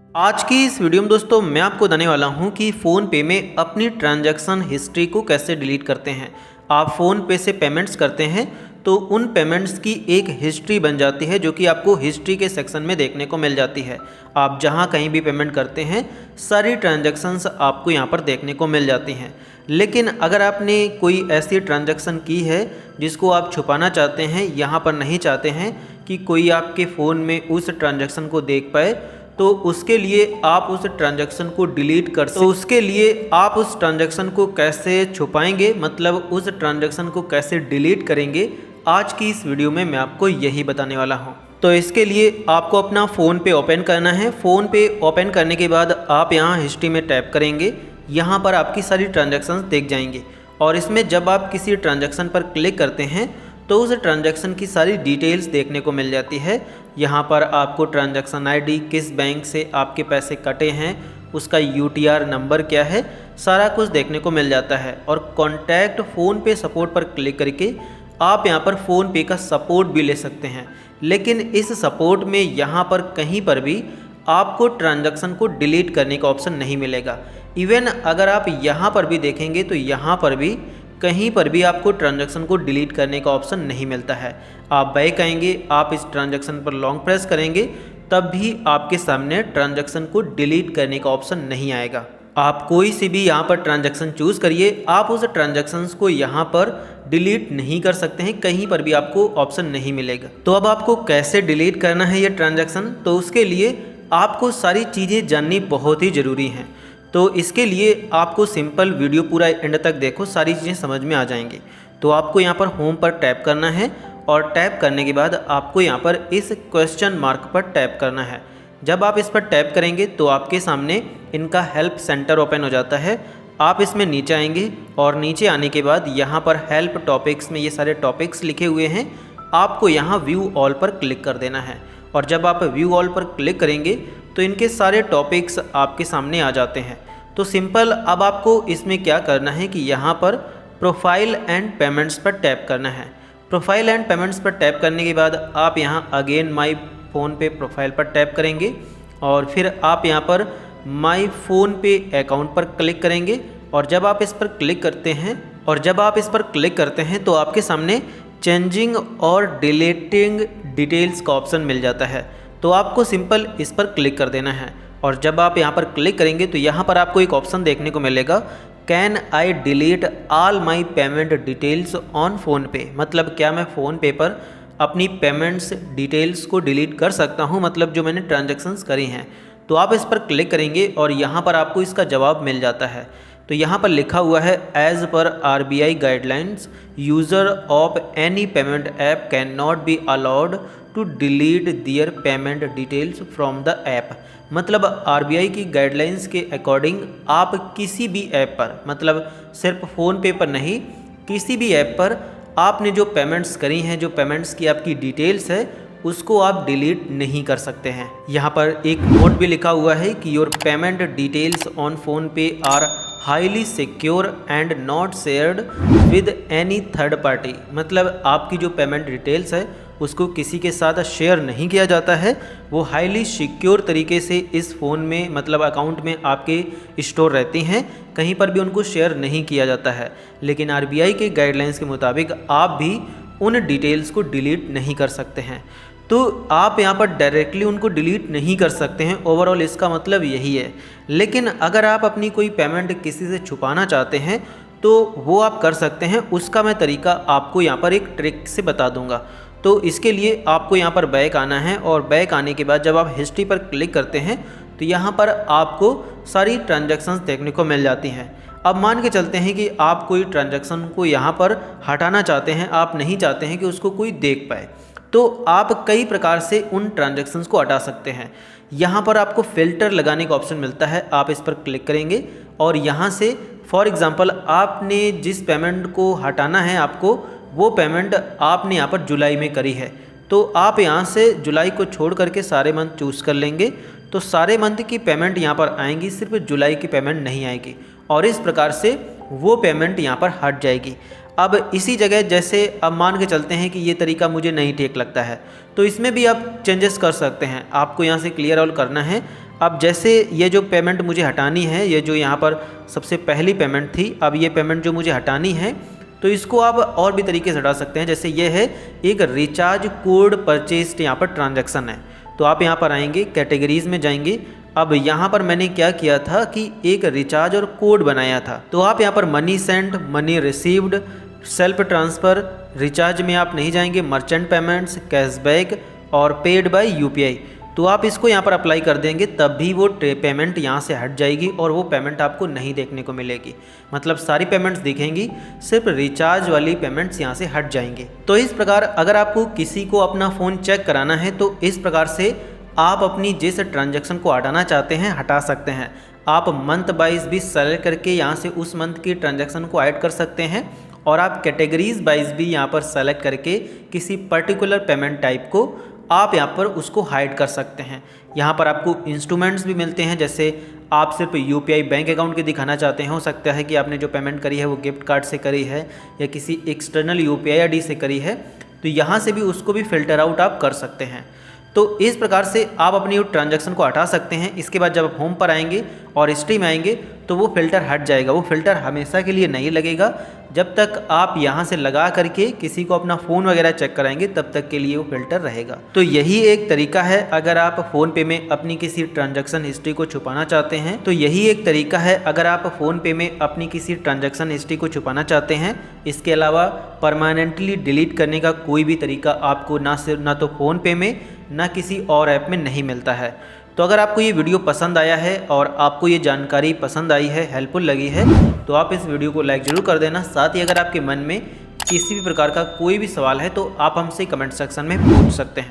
आज की इस वीडियो में दोस्तों मैं आपको बताने वाला हूं कि फ़ोनपे में अपनी ट्रांजैक्शन हिस्ट्री को कैसे डिलीट करते हैं। आप फ़ोनपे से पेमेंट्स करते हैं तो उन पेमेंट्स की एक हिस्ट्री बन जाती है जो कि आपको हिस्ट्री के सेक्शन में देखने को मिल जाती है। आप जहां कहीं भी पेमेंट करते हैं सारी ट्रांजैक्शंस आपको यहां पर देखने को मिल जाती हैं। लेकिन अगर आपने कोई ऐसी ट्रांजैक्शन की है जिसको आप छुपाना चाहते हैं, यहाँ पर नहीं चाहते हैं कि कोई आपके फ़ोन में उस ट्रांजैक्शन को देख पाए, तो उसके लिए आप उस ट्रांजैक्शन को डिलीट कर सकते। तो उसके लिए आप उस ट्रांजैक्शन को कैसे छुपाएंगे, मतलब उस ट्रांजैक्शन को कैसे डिलीट करेंगे, आज की इस वीडियो में मैं आपको यही बताने वाला हूं। तो इसके लिए आपको अपना फ़ोनपे ओपन करना है। फ़ोनपे ओपन करने के बाद आप यहां हिस्ट्री में टैप करेंगे। यहां पर आपकी सारी ट्रांजैक्शंस दिख जाएंगी और इसमें जब आप किसी ट्रांजैक्शन पर क्लिक करते हैं तो उस ट्रांजैक्शन की सारी डिटेल्स देखने को मिल जाती है। यहाँ पर आपको ट्रांजैक्शन आईडी, किस बैंक से आपके पैसे कटे हैं, उसका यूटीआर नंबर क्या है, सारा कुछ देखने को मिल जाता है। और कॉन्टैक्ट फ़ोनपे सपोर्ट पर क्लिक करके आप यहाँ पर फ़ोनपे का सपोर्ट भी ले सकते हैं। लेकिन इस सपोर्ट में यहाँ पर कहीं पर भी आपको ट्रांजैक्शन को डिलीट करने का ऑप्शन नहीं मिलेगा। इवन अगर आप यहाँ पर भी देखेंगे तो यहाँ पर भी कहीं पर भी आपको ट्रांजैक्शन को डिलीट करने का ऑप्शन नहीं मिलता है। आप बैक आएंगे, आप इस ट्रांजैक्शन पर लॉन्ग प्रेस करेंगे, तब भी आपके सामने ट्रांजैक्शन को डिलीट करने का ऑप्शन नहीं आएगा। आप कोई सी भी यहाँ पर ट्रांजैक्शन चूज़ करिए, आप उस ट्रांजैक्शंस को यहाँ पर डिलीट नहीं कर सकते हैं, कहीं पर भी आपको ऑप्शन नहीं मिलेगा। तो अब आपको कैसे डिलीट करना है ये ट्रांजैक्शन, तो उसके लिए आपको सारी चीज़ें जाननी बहुत ही ज़रूरी हैं। तो इसके लिए आपको सिंपल वीडियो पूरा एंड तक देखो, सारी चीज़ें समझ में आ जाएंगी। तो आपको यहाँ पर होम पर टैप करना है और टैप करने के बाद आपको यहाँ पर इस क्वेश्चन मार्क पर टैप करना है। जब आप इस पर टैप करेंगे तो आपके सामने इनका हेल्प सेंटर ओपन हो जाता है। आप इसमें नीचे आएंगे और नीचे आने के बाद यहाँ पर हेल्प टॉपिक्स में ये सारे टॉपिक्स लिखे हुए हैं, आपको यहाँ व्यू ऑल पर क्लिक कर देना है। और जब आप व्यू ऑल पर क्लिक करेंगे तो इनके सारे टॉपिक्स आपके सामने आ जाते हैं। तो सिंपल अब आपको इसमें क्या करना है कि यहाँ पर प्रोफाइल एंड पेमेंट्स पर टैप करना है। प्रोफाइल एंड पेमेंट्स पर टैप करने के बाद आप यहाँ अगेन माई फ़ोनपे प्रोफाइल पर टैप करेंगे और फिर आप यहाँ पर माई फ़ोनपे अकाउंट पर क्लिक करेंगे। और जब आप इस पर क्लिक करते हैं तो आपके सामने चेंजिंग और डिलीटिंग डिटेल्स का ऑप्शन मिल जाता है। तो आपको सिंपल इस पर क्लिक कर देना है। और जब आप यहाँ पर क्लिक करेंगे तो यहाँ पर आपको एक ऑप्शन देखने को मिलेगा, can I delete all my payment details on PhonePe, मतलब क्या मैं फ़ोनपे पर अपनी पेमेंट्स डिटेल्स को डिलीट कर सकता हूँ, मतलब जो मैंने ट्रांजैक्शंस करी हैं। तो आप इस पर क्लिक करेंगे और यहाँ पर आपको इसका जवाब मिल जाता है। तो यहाँ पर लिखा हुआ है, एज पर RBI guidelines user of any payment app can not be allowed to delete their payment details from the app. मतलब आरबीआई की गाइडलाइंस के अकॉर्डिंग आप किसी भी ऐप पर, मतलब सिर्फ फ़ोनपे पर नहीं, किसी भी ऐप पर आपने जो पेमेंट्स करी हैं, जो पेमेंट्स की आपकी डिटेल्स है, उसको आप डिलीट नहीं कर सकते हैं। यहाँ पर एक नोट भी लिखा हुआ है कि your payment details on PhonePe are highly secure and not shared with any third party. मतलब आपकी जो पेमेंट डिटेल्स है उसको किसी के साथ शेयर नहीं किया जाता है, वो हाईली सिक्योर तरीके से इस फ़ोन में, मतलब अकाउंट में आपके स्टोर रहती हैं, कहीं पर भी उनको शेयर नहीं किया जाता है। लेकिन आरबीआई के गाइडलाइंस के मुताबिक आप भी उन डिटेल्स को डिलीट नहीं कर सकते हैं। तो आप यहाँ पर डायरेक्टली उनको डिलीट नहीं कर सकते हैं, ओवरऑल इसका मतलब यही है। लेकिन अगर आप अपनी कोई पेमेंट किसी से छुपाना चाहते हैं तो वो आप कर सकते हैं। उसका मैं तरीका आपको यहाँ पर एक ट्रिक से बता दूँगा। तो इसके लिए आपको यहाँ पर बैक आना है और बैक आने के बाद जब आप हिस्ट्री पर क्लिक करते हैं तो यहाँ पर आपको सारी ट्रांजैक्शंस देखने को मिल जाती हैं। अब मान के चलते हैं कि आप कोई ट्रांजैक्शन को यहाँ पर हटाना चाहते हैं, आप नहीं चाहते हैं कि उसको कोई देख पाए, तो आप कई प्रकार से उन ट्रांजैक्शंस को हटा सकते हैं। यहाँ पर आपको फ़िल्टर लगाने का ऑप्शन मिलता है, आप इस पर क्लिक करेंगे और यहाँ से फॉर एग्ज़ाम्पल आपने जिस पेमेंट को हटाना है, आपको वो पेमेंट आपने यहाँ पर जुलाई में करी है, तो आप यहाँ से जुलाई को छोड़ करके सारे मंथ चूज़ कर लेंगे। तो सारे मंथ की पेमेंट यहाँ पर आएंगी, सिर्फ जुलाई की पेमेंट नहीं आएगी और इस प्रकार से वो पेमेंट यहाँ पर हट जाएगी। अब इसी जगह जैसे अब मान के चलते हैं कि ये तरीका मुझे नहीं ठीक लगता है, तो इसमें भी आप चेंजेस कर सकते हैं। आपको यहाँ से क्लियर ऑल करना है, अब जैसे ये जो पेमेंट मुझे हटानी है, ये जो यहाँ पर सबसे पहली पेमेंट थी, अब ये पेमेंट जो मुझे हटानी है तो इसको आप और भी तरीके से हटा सकते हैं। जैसे ये है एक रिचार्ज कोड परचेस्ड, यहाँ पर ट्रांजैक्शन है। तो आप यहाँ पर आएंगे, कैटेगरीज में जाएंगे। अब यहाँ पर मैंने क्या किया था कि एक रिचार्ज और कोड बनाया था। तो आप यहाँ पर money send, money received, self transfer, recharge में आप नहीं जाएंगे, मर्चेंट पेमेंट्स, कैशबैक और पेड बाय यूपीआई। तो आप इसको यहाँ पर अप्लाई कर देंगे, तब भी वो पेमेंट यहाँ से हट जाएगी और वो पेमेंट आपको नहीं देखने को मिलेगी। मतलब सारी पेमेंट्स दिखेंगी, सिर्फ रिचार्ज वाली पेमेंट्स यहाँ से हट जाएंगे। तो इस प्रकार अगर आपको किसी को अपना फ़ोन चेक कराना है तो इस प्रकार से आप अपनी जिस ट्रांजैक्शन को हटाना चाहते हैं हटा सकते हैं। आप मंथ वाइज भी सेलेक्ट करके यहाँ से उस मंथ की ट्रांजैक्शन को ऐड कर सकते हैं और आप कैटेगरीज वाइज भी यहाँ पर सेलेक्ट करके किसी पर्टिकुलर पेमेंट टाइप को आप यहाँ पर उसको हाइड कर सकते हैं। यहाँ पर आपको इंस्ट्रूमेंट्स भी मिलते हैं, जैसे आप सिर्फ यूपीआई बैंक अकाउंट के दिखाना चाहते हैं, हो सकता है कि आपने जो पेमेंट करी है वो गिफ्ट कार्ड से करी है या किसी एक्सटर्नल यूपीआई आईडी से करी है, तो यहाँ से भी उसको भी फ़िल्टर आउट आप कर सकते हैं। तो इस प्रकार से आप अपनी ट्रांजैक्शन को हटा सकते हैं। इसके बाद जब आप होम पर आएंगे और हिस्ट्री में आएंगे तो वो फ़िल्टर हट जाएगा। वो फ़िल्टर हमेशा के लिए नहीं लगेगा, जब तक आप यहाँ से लगा करके किसी को अपना फ़ोन वगैरह चेक कराएंगे तब तक के लिए वो फ़िल्टर रहेगा। तो यही एक तरीका है, अगर आप फ़ोनपे में अपनी किसी ट्रांजैक्शन हिस्ट्री को छुपाना चाहते हैं तो यही एक तरीका है, अगर आप फ़ोनपे में अपनी किसी ट्रांजैक्शन हिस्ट्री को छुपाना चाहते हैं। इसके अलावा परमानेंटली डिलीट करने का कोई भी तरीका आपको ना तो फ़ोनपे में ना किसी और ऐप में नहीं मिलता है। तो अगर आपको ये वीडियो पसंद आया है और आपको ये जानकारी पसंद आई है, हेल्पफुल लगी है, तो आप इस वीडियो को लाइक ज़रूर कर देना। साथ ही अगर आपके मन में किसी भी प्रकार का कोई भी सवाल है तो आप हमसे कमेंट सेक्शन में पूछ सकते हैं।